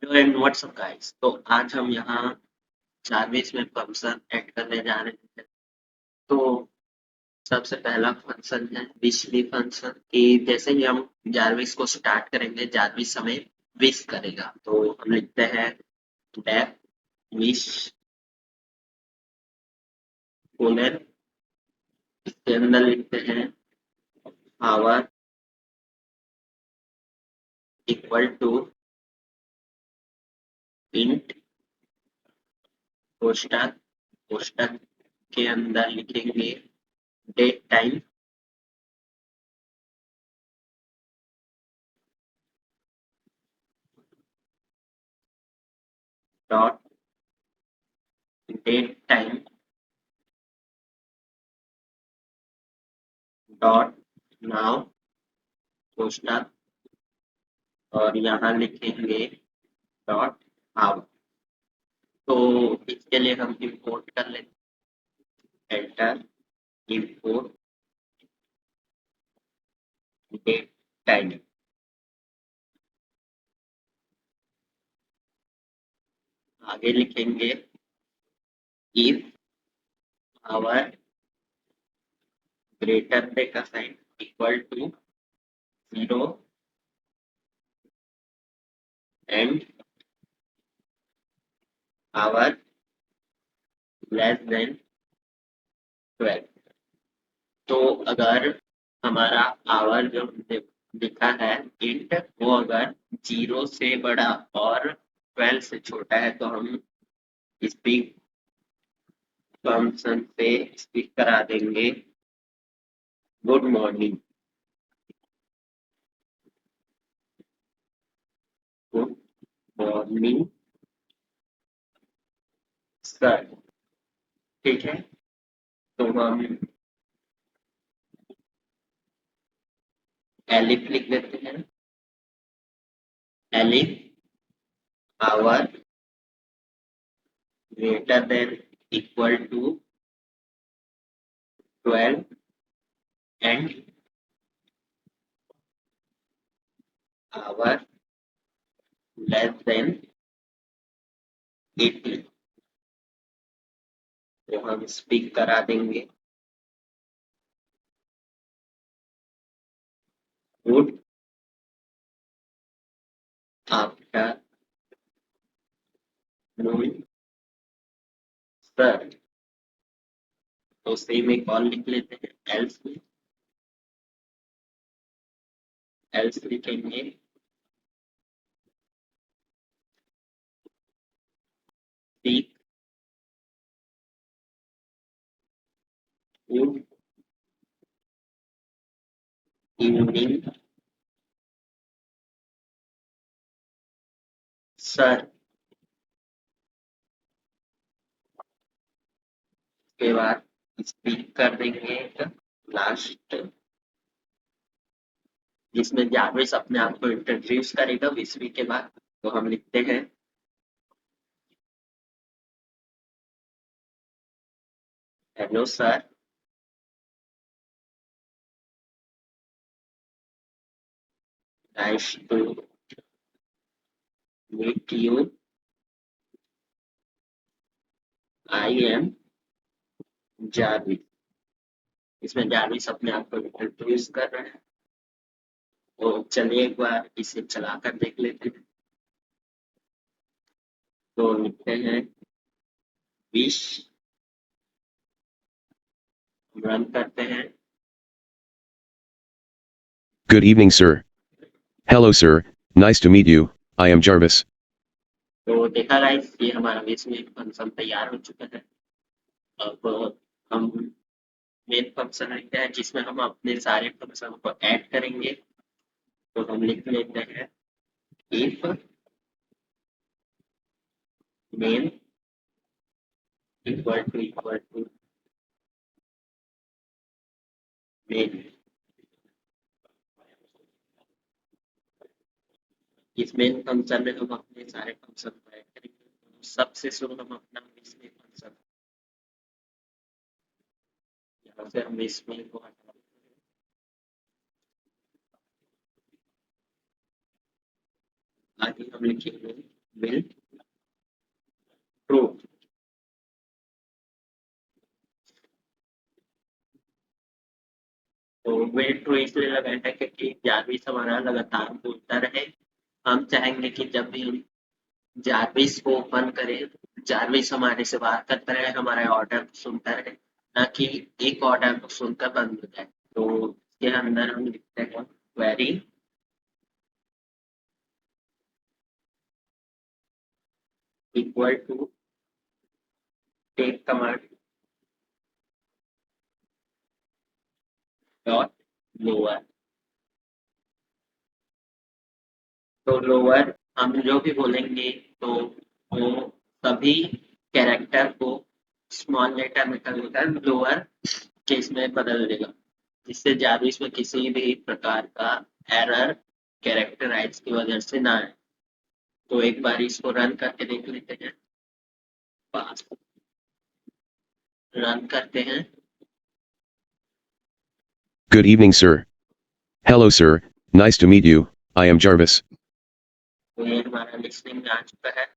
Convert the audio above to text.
Hello and WhatsApp guys. तो आज हम यहाँ जारविस में फंक्शन ऐड करने जा रहे हैं। तो सबसे पहला फंक्शन है विशली फंक्शन कि जैसे ही हम जारविस को स्टार्ट करेंगे जारविस हमें विश करेगा। तो हम लिखते हैं डेफ विश कोलन, इसके अंदर लिखते हैं आवर इक्वल टू इंट कोष्टक, कोष्टक के अंदर लिखेंगे date time dot date time dot now कोष्टक और यहाँ लिखेंगे डॉट आउट। तो इसके लिए हम इंपोर्ट कर लेते हैं एंटर इंपोर्ट डेट टाइम। आगे लिखेंगे इफ आवर ग्रेटर देन का sign equal to 0 and hour less than 12। तो अगर हमारा आवर जो लिखा है इंट वो अगर 0 से बड़ा और 12 से छोटा है तो हम स्पीक फंक्शन से स्पीक करा देंगे good morning, good morning sir. ठीक है, तो हम एलिफ लिख देते हैं। Elif hour greater than equal to 12 and hour less than 18। तो हम स्पीक करा देंगे गुड आफ्टर नून सर। तो सेम एक और लिख लेते हैं एल्स में। एल्स लिखेंगे स्पीक गुड इवनिंग सर। के बाद स्पीक कर देंगे लास्ट जिसमें जारविस अपने आप को इंट्रोड्यूस करेगा विस्वी के बाद। तो हम लिखते हैं hello sir, nice to meet you, I am Jarvis. इसमें जारविस अपने आप को इंट्रोड्यूस कर रहे हैं। तो चलिए एक बार इसे चलाकर देख लेते हैं। तो लिखते हैं विश, रन करते हैं। Good evening, sir. Hello, sir. Nice to meet you. I am Jarvis. तो देखा गाइस, ये हमारा विश में फंक्शन तैयार हो चुका है। अब हम मेन फंक्शन लिखते हैं जिसमें हम अपने सारे फंक्शन को ऐड करेंगे। तो हम लिख लेते हैं if main equal to main. इस मेन फंक्शन में हम अपने सारे फंक्शन को ऐड करेंगे। तो सबसे शुरू हम अपना इसमें फंक्शन, यहाँ से हम इसमें को हटा देंगे। आगे हम लिखेंगे will true। तो will true इसलिए लगाया है क्योंकि jarvis हमारा लगातार बोलता रहे। हम चाहेंगे कि जब भी हम jarvis को ओपन करें, jarvis हमारे से बात करता रहे, हमारे ऑर्डर को सुनता रहे, ना कि एक ऑर्डर को सुनकर बंद हो जाए। तो इसके अंदर हम लिखते हैं query equal to take command dot lower। तो लोअर हम जो भी बोलेंगे तो वो सभी कैरेक्टर को स्मॉल लेटर में कर देकर लोअर केस में बदल देगा, जिससे जाविस में किसी भी प्रकार का एरर कैरेक्टराइज की वजह से ना आए। तो एक बार इसको रन करके देख लेते हैं। पास रन करते हैं। Good evening, sir. Hello, sir. Nice to meet you. I am Jarvis. तो ये हमारा लिस्टिंग आ चुका है।